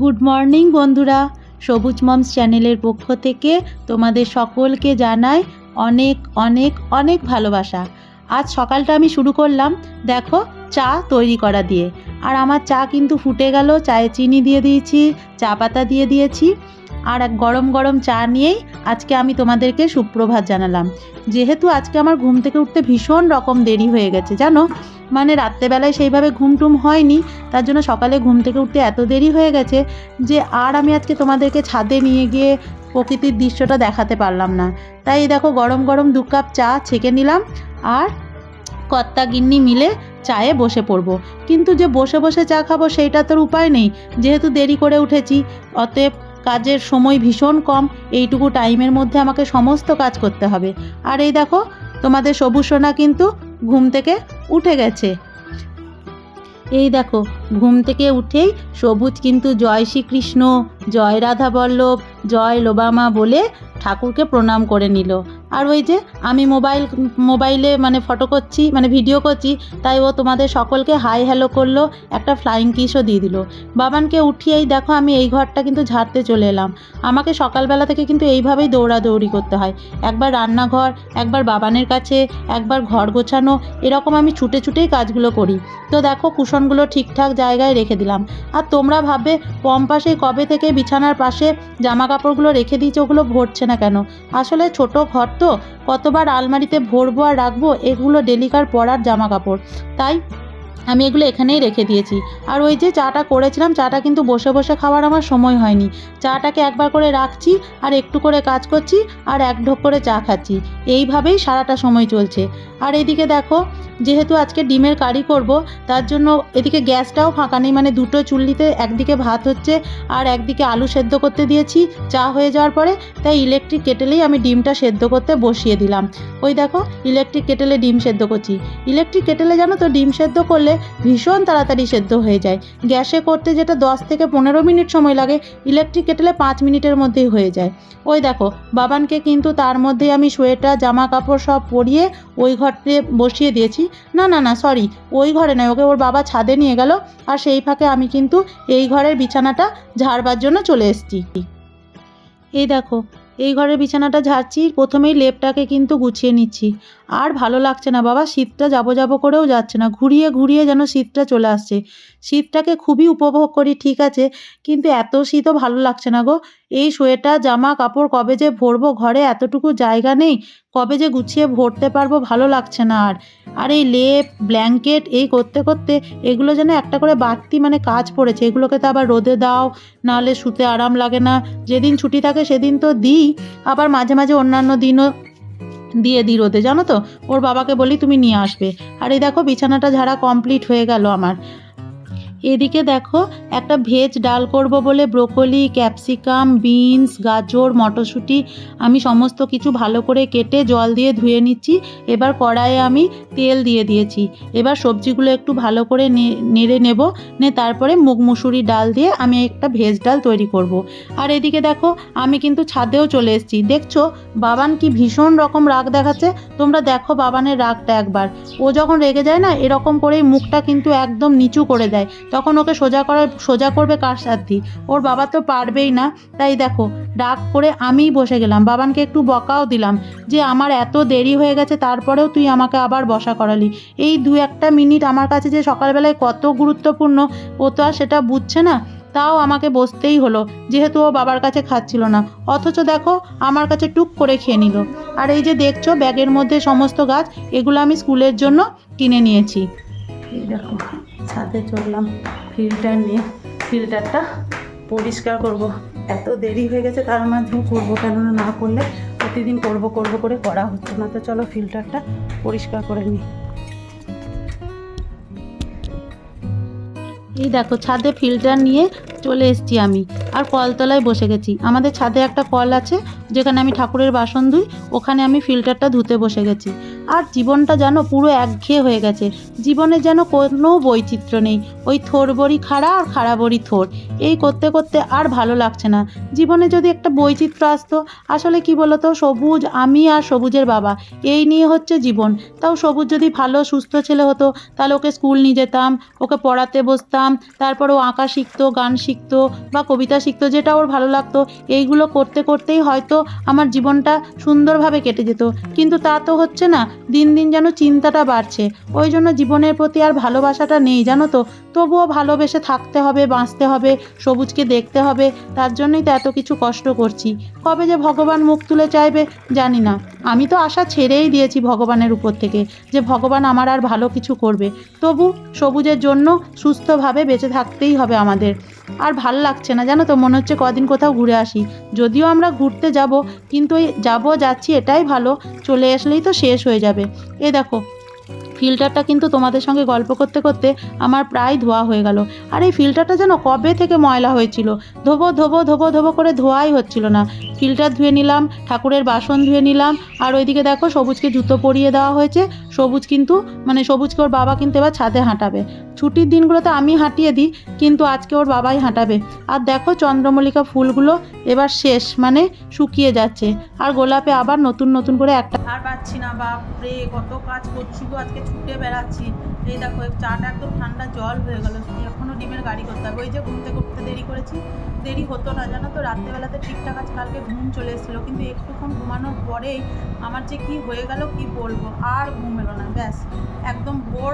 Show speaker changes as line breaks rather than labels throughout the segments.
Good morning বন্ধুরা, সবুজ moms চ্যানেলের পক্ষ থেকে তোমাদের সকলকে জানাই অনেক অনেক অনেক ভালোবাসা। আজ সকালটা আমি শুরু করলাম দেখো চা তৈরি করা দিয়ে। আর আমার চা কিন্তু ফুটে গেল, চায়ে চিনি দিয়ে দিয়েছি, চা পাতা দিয়ে দিয়েছি। আর এক গরম গরম চা নিয়েই আজকে আমি তোমাদেরকে সুপ্রভাত জানালাম। যেহেতু আজকে আমার ঘুম থেকে উঠতে ভীষণ রকম দেরি হয়ে গেছে জানো, মানে রাত্রেবেলায় সেইভাবে ঘুমটুম হয়নি, তার জন্য সকালে ঘুম থেকে উঠতে এত দেরি হয়ে গেছে যে আর আমি আজকে তোমাদেরকে ছাদে নিয়ে গিয়ে প্রকৃতির দৃশ্যটা দেখাতে পারলাম না। তাই দেখো গরম গরম 2 কাপ চা ছেঁকে নিলাম আর কর্তা গিন্নি মিলে চায়ে বসে পড়বো। কিন্তু যে বসে বসে চা খাবো সেইটা তোর উপায় নেই, যেহেতু দেরি করে উঠেছি, অতএব কাজের সময় ভীষণ কম, এইটুকু টাইমের মধ্যে আমাকে সমস্ত কাজ করতে হবে। আর এই দেখো তোমাদের সবুজ সোনা কিন্তু ঘুম থেকে উঠে গেছে। এই দেখো ঘুম থেকে উঠেই সবুজ কিন্তু জয় শ্রীকৃষ্ণ, জয় রাধা বল্লভ, জয় লোবামা বলে ঠাকুরকে প্রণাম করে নিল। আর ওই যে আমি মোবাইলে মানে ফটো করছি, মানে ভিডিও করছি, তাই ও তোমাদের সকলকে হাই হ্যালো করলো, একটা ফ্লাইং কিসও দিয়ে দিল। বাবানকে উঠিয়েই দেখো আমি এই ঘরটা কিন্তু ঝাড়তে চলে এলাম। আমাকে সকালবেলা থেকে কিন্তু এইভাবেই দৌড়াদৌড়ি করতে হয়, একবার রান্নাঘর, একবার বাবানের কাছে, একবার ঘর গোছানো, এরকম আমি ছুটে ছুটেই কাজগুলো করি। তো দেখো কুশনগুলো ঠিকঠাক জায়গায় রেখে দিলাম। আর তোমরা ভাববে পম্পা সেই কবে থেকে বিছানার পাশে জামা কাপড়গুলো রেখে দিয়েছে, ওগুলো ভরছে না কেন? আসলে ছোট ঘর তো, কতবার আলমারিতে ভরবো আর রাখবো, এগুলো ডেলিকার পরার জামা কাপড়, তাই আমি এগুলো এখানেই রেখে দিয়েছি। আর ওই যে চাটা করেছিলাম, চাটা কিন্তু বসে বসে খাওয়ার আমার সময় হয়নি। চাটাকে একবার করে রাখছি আর একটু করে কাজ করছি আর এক ঢোক করে চা খাচ্ছি, এইভাবেই সারাটা সময় চলছে। আর এদিকে দেখো যেহেতু আজকে ডিমের কারি করব, তার জন্য এদিকে গ্যাসটাও ফাঁকা নেই, মানে দুটো চুল্লিতে একদিকে ভাত হচ্ছে আর একদিকে আলু সেদ্ধ করতে দিয়েছি চা হয়ে যাওয়ার পরে, তাই ইলেকট্রিক কেটেলেই আমি ডিমটা সেদ্ধ করতে বসিয়ে দিলাম। ওই দেখো ইলেকট্রিক কেটেলে ডিম সেদ্ধ করছি। ইলেকট্রিক কেটেলে জানো তো ডিম সেদ্ধ করলে ভীষণ তাড়াতাড়ি সেদ্ধ হয়ে যায়। গ্যাসে করতে যেটা 10 থেকে 15 মিনিট সময় লাগে, ইলেকট্রিক কেটেলে 5 মিনিটের মধ্যেই হয়ে যায়। ওই দেখো বাবানকে কিন্তু তার মধ্যেই আমি সোয়েটার জামা কাপড় সব পরিয়ে ওই ঘরে বসিয়ে দিয়েছি। না সরি, ওই ঘরে নয়, ওকে ওর বাবা ছাদে নিয়ে গেল, আর সেই ফাঁকে আমি কিন্তু এই ঘরের বিছানাটা ঝাড়বার জন্য চলে এসেছি। এই দেখো এই ঘরের বিছানাটা ঝাড়ছি, প্রথমেই লেপটাকে কিন্তু গুছিয়ে নিচ্ছি। আর ভালো লাগছে না বাবা, শীতটা যাবো করেও যাচ্ছে না, ঘুরিয়ে ঘুরিয়ে যেন শীতটা চলে আসছে। শীতটাকে খুবই উপভোগ করি ঠিক আছে, কিন্তু এত শীতও ভালো লাগছে না গো। এই সোয়েটার জামা কাপড় কবে যে ভরবো, ঘরে এতটুকু জায়গা নেই, কবে যে গুছিয়ে ভরতে পারবো, ভালো লাগছে না। আর এই লেপ ব্ল্যাঙ্কেট এই করতে করতে এগুলো যেন একটা করে বাড়তি মানে কাজ পড়েছে, এগুলোকে তো আবার রোদে দাও, নাহলে শুতে আরাম লাগে না। যেদিন ছুটি থাকে সেদিন তো দিই, আবার মাঝে মাঝে অন্যান্য দিনও দিয়ে দিই রোদে, জানো তো, ওর বাবাকে বলি তুমি নিয়ে আসবে। আর এই দেখো বিছানাটা ঝাড়া কমপ্লিট হয়ে গেল আমার। এদিকে দেখো একটা ভেজ ডাল করব বলে ব্রোকলি, ক্যাপসিকাম, বিনস, গাজর, মটরশুঁটি আমি সমস্ত কিছু ভালো করে কেটে জল দিয়ে ধুয়ে নিচ্ছি। এবার কড়াইয়ে আমি তেল দিয়ে দিয়েছি। এবার সবজিগুলো একটু ভালো করে নেড়ে নেব, তারপরে মুগ মুসুরি ডাল দিয়ে আমি একটা ভেজ ডাল তৈরি করব। আর এদিকে দেখো আমি কিন্তু ছাদেও চলে এসেছি। দেখছো বাবান কি ভীষণ রকম রাগ দেখাচ্ছে, তোমরা দেখো বাবানের রাগটা একবার। ও যখন রেগে যায় না, এরকম করেই মুখটা কিন্তু একদম নিচু করে দেয়, তখন ওকে সোজা করবে কার সাধ্যি, ওর বাবা তো পারবেই না। তাই দেখো রাগ করে আমিই বসে গেলাম, বাবানকে একটু বকাও দিলাম যে আমার এত দেরি হয়ে গেছে তারপরেও তুই আমাকে আবার বসা করালি। এই 2-1 মিনিট আমার কাছে যে সকালবেলায় কত গুরুত্বপূর্ণ, ও তো আর সেটা বুঝছে না, তাও আমাকে বসতেই হলো, যেহেতু ও বাবার কাছে খাচ্ছিল না। অথচ দেখো আমার কাছে টুক করে খেয়ে নিল। আর এই যে দেখছো ব্যাগের মধ্যে সমস্ত গাছ, এগুলো আমি স্কুলের জন্য কিনে নিয়েছি। এই দেখো ছাদে চললাম ফিল্টার নিয়ে, ফিল্টারটা পরিষ্কার করব। এত দেরি হয়ে গেছে তার মাঝেও করবো, কেননা না করলে প্রতিদিন করব করে করা হচ্ছে না। তো চলো ফিল্টারটা পরিষ্কার করে নিই। এই দেখো ছাদে ফিল্টার নিয়ে চলে এসেছি আমি, আর কলতলায় বসে গেছি। আমাদের ছাদে একটা কল আছে যেখানে আমি ঠাকুরের বাসন ধুই, ওখানে আমি ফিল্টারটা ধুতে বসে গেছি। আর জীবনটা যেন পুরো একঘেয়ে হয়ে গেছে, জীবনে যেন কোনো বৈচিত্র্য নেই, ওই থোর বড়ি খাড়া আর খাড়া বড়ি থোর, এই করতে করতে আর ভালো লাগছে না। জীবনে যদি একটা বৈচিত্র্য আসতো, আসলে কি বলতো, সবুজ আমি আর সবুজের বাবা, এই নিয়ে হচ্ছে জীবন। তাও সবুজ যদি ভালো সুস্থ ছেলে হতো, তাহলে ওকে স্কুল নিয়ে যেতাম, ওকে পড়াতে বসতাম, তারপর ও আঁকা শিখতো, গান শিখতো বা কবিতা শিখতো, যেটা ওর ভালো লাগতো। এইগুলো করতে করতেই হয়তো আমার জীবনটা সুন্দরভাবে কেটে যেত, কিন্তু তা তো হচ্ছে না। দিন দিন যেন চিন্তাটা বাড়ছে, ওই জন্য জীবনের প্রতি আর ভালোবাসাটা নেই, জানো তো। তবুও ভালোবেসে থাকতে হবে, বাঁচতে হবে, সবুজকে দেখতে হবে, তার জন্যই তো এত কিছু কষ্ট করছি। কবে যে ভগবান মুখ তুলে চাইবে জানি না। আমি তো আশা ছেড়েই দিয়েছি ভগবানের উপর থেকে, যে ভগবান আমার আর ভালো কিছু করবে। তবু সবুজের জন্য সুস্থভাবে বেঁচে থাকতেই হবে আমাদের। আর ভাল লাগছে না, জানো তো, মনে হচ্ছে কদিন কোথাও ঘুরে আসি। যদিও আমরা ঘুরতে যাব, কিন্তু এই যাচ্ছি এটাই ভালো, চলে আসলেই তো শেষ হয়ে যাবে। এই দেখো, ফিল্টারটা কিন্তু তোমাদের সঙ্গে গল্প করতে করতে আমার প্রায় ধোয়া হয়ে গেল। আর এই ফিল্টারটা যেন কবে থেকে ময়লা হয়েছিল, ধোবো ধোবো ধোবো ধোবো করে ধোয়াই হচ্ছিল না। ফিল্টার ধুয়ে নিলাম, ঠাকুরের বাসন ধুয়ে নিলাম, আর ওইদিকে দেখো সবুজকে জুতো পরিয়ে দেওয়া হয়েছে। সবুজ কিন্তু সবুজকে ওর বাবা কিন্তু এবার ছাদে হাঁটাবে। ছুটির দিনগুলোতে আমি হাঁটিয়ে দিই, কিন্তু আজকে ওর বাবাই হাঁটাবে। আর দেখো চন্দ্রমল্লিকা ফুলগুলো এবার শেষ, শুকিয়ে যাচ্ছে, আর গোলাপে আবার নতুন নতুন করে একটা আর পাচ্ছি না। বাপরে, কত কাজ করছি গো, আজকে ছুটে বেড়াচ্ছি। এই দেখো, চাটা একদম ঠান্ডা জল হয়ে গেল, এখনও ডিমের গাড়ি করতে হবে। ওই যে ঘুমতে করতে দেরি করেছি, দেরি হতো না জানো তো, রাত্রেবেলাতে ঠিকঠাক আজ কালকে ঘুম চলে এসেছিলো, কিন্তু একটুক্ষণ ঘুমানোর পরেই আমার যে কি হয়ে গেল কি বলবো, আর ঘুম এলো না। ব্যাস একদম ভোর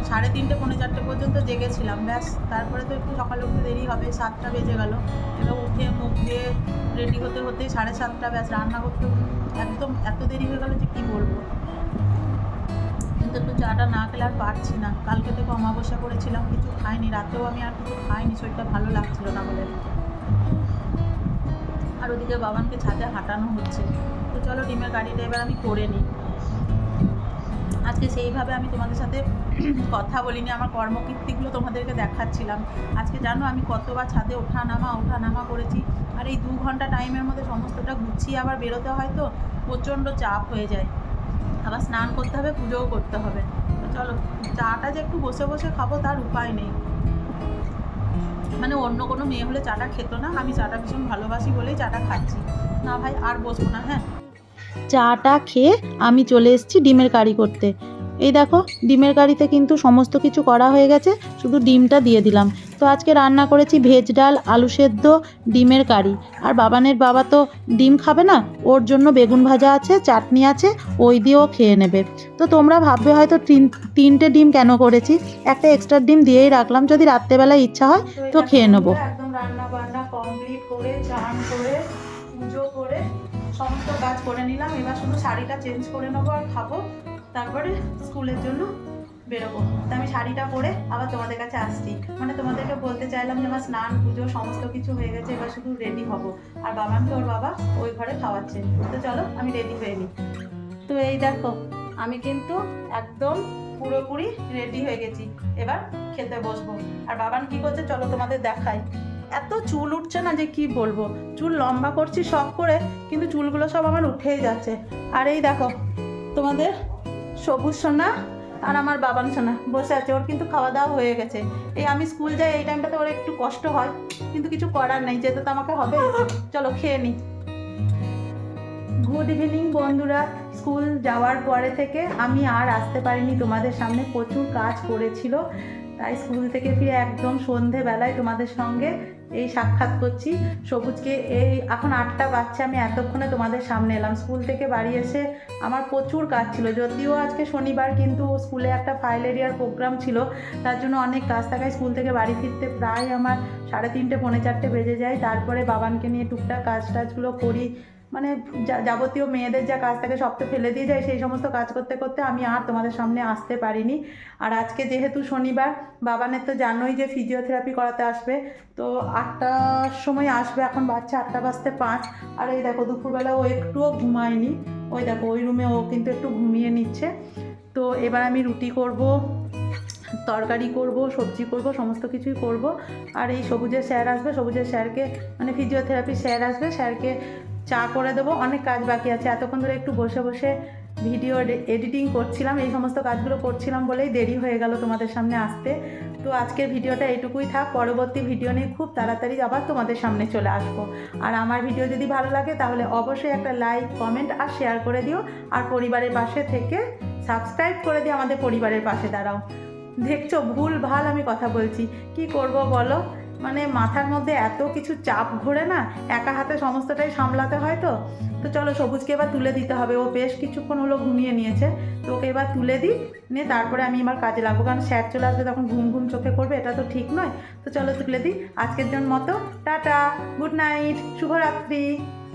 3:30 পৌনে 4টে পর্যন্ত জেগেছিলাম। ব্যাস তারপরে তো একটু সকালে উঠতে দেরি হবে, 7টা বেজে গেল। এবার উঠে মুখ দিয়ে রেডি হতে হতেই 7:30। ব্যাস রান্না করতে একদম এত দেরি হয়ে গেল যে কি বলবো। কিন্তু একটু চাটা না খেলে আর পারছি না। কালকে থেকে অমাবস্যা করেছিলাম, কিছু খাইনি, রাতেও আমি আর কিছু খাইনি, শরীরটা ভালো লাগছিল না বলে। আর ওদিকে বাবানকে ছাদে হাঁটানো হচ্ছে। তো চলো ডিমের গাড়িটা এবার আমি করে নিই। আজকে সেইভাবে আমি তোমাদের সাথে কথা বলিনি, আমার কর্মকীর্তিগুলো তোমাদেরকে দেখাচ্ছিলাম। আজকে জানো আমি কতবার ছাদে ওঠা নামা করেছি। আর এই 2 ঘন্টা টাইমের মধ্যে সমস্তটা গুছিয়ে আবার বেরোতে হয়, তো প্রচণ্ড চাপ হয়ে যায়। আবার স্নান করতে হবে, পুজোও করতে হবে। তো চলো, চাটা যে একটু বসে বসে খাবো তার উপায় নেই। অন্য কোনো মেয়ে হলে চাটা খেত না, আমি চাটা ভীষণ ভালোবাসি বলেই চাটা খাচ্ছি। না ভাই, আর বসবো না। হ্যাঁ, চাটা খেয়ে আমি চলে এসেছি ডিমের কারি করতে। এই দেখো, ডিমের কারিতে কিন্তু সমস্ত কিছু করা হয়ে গেছে, শুধু ডিমটা দিয়ে দিলাম। তো আজকে রান্না করেছি ভেজ ডাল, আলু সেদ্ধ, ডিমের কারি। আর বাবানের বাবা তো ডিম খাবে না, ওর জন্য বেগুন ভাজা আছে, চাটনি আছে, ওই দিয়েও খেয়ে নেবে। তো তোমরা ভাববে হয়তো 3টে ডিম কেন করেছি, একটা এক্সট্রা ডিম দিয়েই রাখলাম, যদি রাত্রেবেলায় ইচ্ছা হয় তো খেয়ে নেবো। একদম রান্না বান্না কমপ্লিট করে, চান করে, পুজো করে, সমস্ত কাজ করে নিলাম। এবার শুধু শাড়িটা চেঞ্জ করে নেবো আর খাবো, তারপরে স্কুলের জন্য বেরোবো। তো আমি শাড়িটা পরে আবার তোমাদের কাছে আসছি। তোমাদেরকে বলতে চাইলাম যে আমার স্নান পুজো সমস্ত কিছু হয়ে গেছে, এবার শুধু রেডি হব। আর বাবানকে ওর বাবা ওই ঘরে খাওয়াচ্ছে। তো চলো আমি রেডি হয়ে নিই। তো এই দেখো, আমি কিন্তু একদম পুরোপুরি রেডি হয়ে গেছি, এবার খেতে বসবো। আর বাবান কি করছে চলো তোমাদের দেখাই। এত চুল উঠছে না যে কি বলবো, চুল লম্বা করছি শখ করে, কিন্তু চুলগুলো সব আমার উঠেই যাচ্ছে। আর এই দেখো তোমাদের সবুজ সোনা আর আমার বাবান সোনা বসে আছে, ওর কিন্তু খাওয়া দাওয়া হয়ে গেছে। এই আমি স্কুল যাই এই টাইমটাতে ওর একটু কষ্ট হয়, কিন্তু কিছু করার নেই, যেতে তো আমাকে হবে। চলো খেয়ে নিই। গুড ইভিনিং বন্ধুরা। স্কুল যাওয়ার পরে থেকে আমি আর আসতে পারিনি তোমাদের সামনে, প্রচুর কাজ করেছিল, তাই স্কুল থেকে ফিরে একদম সন্ধেবেলায় তোমাদের সঙ্গে এই সাক্ষাৎ করছি। সবুজকে এই এখন 8টা বাজছে, আমি এতক্ষণে তোমাদের সামনে এলাম। স্কুল থেকে বাড়ি এসে আমার প্রচুর কাজ ছিল, যদিও আজকে শনিবার, কিন্তু স্কুলে একটা ফাইল এরিয়ার প্রোগ্রাম ছিল, তার জন্য অনেক কাজ থাকায় স্কুল থেকে বাড়ি ফিরতে প্রায় আমার 3:30 পৌনে 4টে বেজে যায়। তারপরে বাবানকে নিয়ে টুকটাক কাজ টাজগুলো করি, যাবতীয় মেয়েদের যা কাজ থাকে সব তো ফেলে দিয়ে যায়, সেই সমস্ত কাজ করতে করতে আমি আর তোমাদের সামনে আসতে পারিনি। আর আজকে যেহেতু শনিবার, বাবানের তো জানোই যে ফিজিওথেরাপি করাতে আসবে, তো 8টার সময় আসবে, এখন বাচ্চা 8:05। আর এই দেখো দুপুরবেলা ও একটুও ঘুমায়নি, ওই দেখো ওই রুমে ও কিন্তু একটু ঘুমিয়ে নিচ্ছে। তো এবার আমি রুটি করব, তরকারি করব, সবজি করব, সমস্ত কিছুই করব। আর এই সবুজের স্যার আসবে, সবুজের স্যারকে ফিজিওথেরাপি স্যার আসবে, স্যারকে চা করে দেবো। অনেক কাজ বাকি আছে, এতক্ষণ ধরে একটু বসে বসে ভিডিও এডিটিং করছিলাম, এই সমস্ত কাজগুলো করছিলাম বলেই দেরি হয়ে গেল তোমাদের সামনে আসতে। তো আজকের ভিডিওটা এইটুকুই থাক, পরবর্তী ভিডিও নিয়ে খুব তাড়াতাড়ি আবার তোমাদের সামনে চলে আসবো। আর আমার ভিডিও যদি ভালো লাগে তাহলে অবশ্যই একটা লাইক, কমেন্ট আর শেয়ার করে দিও। আর পরিবারের পাশে থেকে সাবস্ক্রাইব করে দিয়ে আমাদের পরিবারের পাশে দাঁড়াও। দেখছো ভুল ভাল আমি কথা বলছি, কি করব বলো, মানে মাথার মধ্যে এত কিছু চাপ ঘোরে না, একা হাতে সমস্তটাই সামলাতে হয়। তো তো চলো সবুজকে এবার তুলে দিতে হবে, ও বেশ কিছুক্ষণ হলো ঘুমিয়ে নিয়েছে। তো ওকে এবার তুলে দিই, নিয়ে তারপরে আমি আমার কাজে লাগবো, কারণ স্যার চলে আসবে তখন ঘুম ঘুম চোখে করবে, এটা তো ঠিক নয়। তো চলো তুলে দিই, আজকের জন্য মতো টাটা, গুড নাইট, শুভরাত্রি।